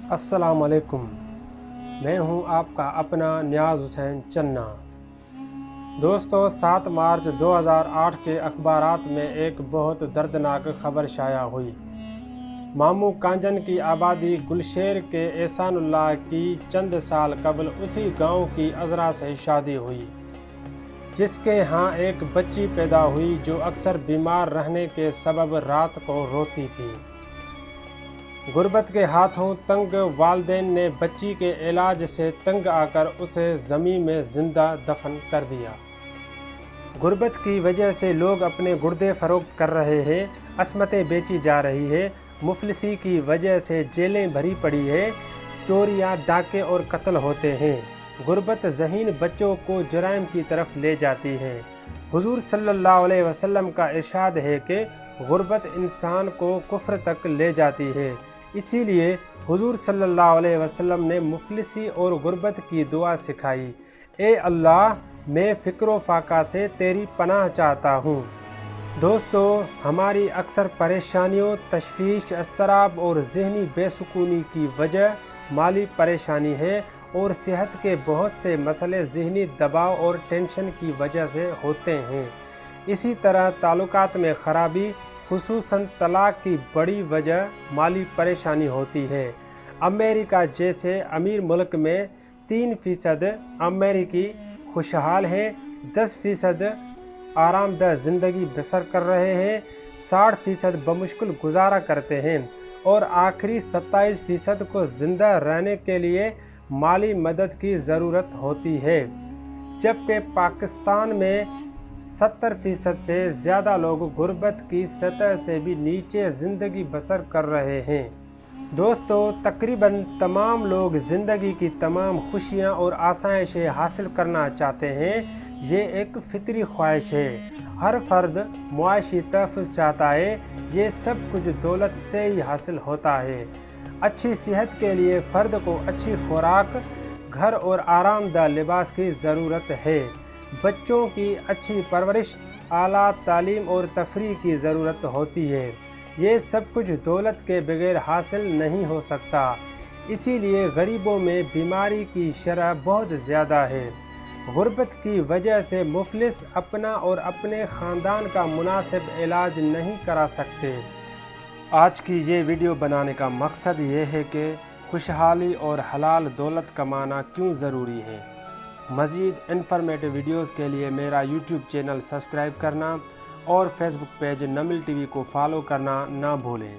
السلام علیکم، میں ہوں آپ کا اپنا نیاز حسین چنا۔ دوستو، 7 مارچ 2008 کے اخبارات میں ایک بہت دردناک خبر شائع ہوئی۔ ماموں کانجن کی آبادی گلشیر کے احسان اللہ کی چند سال قبل اسی گاؤں کی عذرا سے شادی ہوئی، جس کے ہاں ایک بچی پیدا ہوئی جو اکثر بیمار رہنے کے سبب رات کو روتی تھی۔ غربت کے ہاتھوں تنگ والدین نے بچی کے علاج سے تنگ آ کر اسے زمین میں زندہ دفن کر دیا۔ غربت کی وجہ سے لوگ اپنے گردے فروخت کر رہے ہیں، عصمتیں بیچی جا رہی ہے، مفلسی کی وجہ سے جیلیں بھری پڑی ہے، چوریاں، ڈاکے اور قتل ہوتے ہیں۔ غربت ذہین بچوں کو جرائم کی طرف لے جاتی ہے۔ حضور صلی اللہ علیہ وسلم کا ارشاد ہے کہ غربت انسان کو کفر تک لے جاتی ہے۔ اسی لیے حضور صلی اللہ علیہ وسلم نے مفلسی اور غربت کی دعا سکھائی: اے اللہ، میں فقر و فاقہ سے تیری پناہ چاہتا ہوں۔ دوستو، ہماری اکثر پریشانیوں، تشویش، اضطراب اور ذہنی بے سکونی کی وجہ مالی پریشانی ہے، اور صحت کے بہت سے مسئلے ذہنی دباؤ اور ٹینشن کی وجہ سے ہوتے ہیں۔ اسی طرح تعلقات میں خرابی، خصوصاً طلاق کی بڑی وجہ مالی پریشانی ہوتی ہے۔ امریکہ جیسے امیر ملک میں 3% امریکی خوشحال ہیں، 10% آرام دہ زندگی بسر کر رہے ہیں، 60% بمشکل گزارا کرتے ہیں، اور آخری 27% کو زندہ رہنے کے لیے مالی مدد کی ضرورت ہوتی ہے، جبکہ پاکستان میں 70% سے زیادہ لوگ غربت کی سطح سے بھی نیچے زندگی بسر کر رہے ہیں۔ دوستو، تقریباً تمام لوگ زندگی کی تمام خوشیاں اور آسائشیں حاصل کرنا چاہتے ہیں۔ یہ ایک فطری خواہش ہے۔ ہر فرد معاشی تحفظ چاہتا ہے۔ یہ سب کچھ دولت سے ہی حاصل ہوتا ہے۔ اچھی صحت کے لیے فرد کو اچھی خوراک، گھر اور آرام دہ لباس کی ضرورت ہے۔ بچوں کی اچھی پرورش، اعلیٰ تعلیم اور تفریح کی ضرورت ہوتی ہے۔ یہ سب کچھ دولت کے بغیر حاصل نہیں ہو سکتا۔ اسی لیے غریبوں میں بیماری کی شرح بہت زیادہ ہے۔ غربت کی وجہ سے مفلس اپنا اور اپنے خاندان کا مناسب علاج نہیں کرا سکتے۔ آج کی یہ ویڈیو بنانے کا مقصد یہ ہے کہ خوشحالی اور حلال دولت کمانا کیوں ضروری ہے۔ مزید انفارمیٹو ویڈیوز کے لیے میرا یوٹیوب چینل سبسکرائب کرنا اور فیس بک پیج نمل ٹی وی کو فالو کرنا نہ بھولیں۔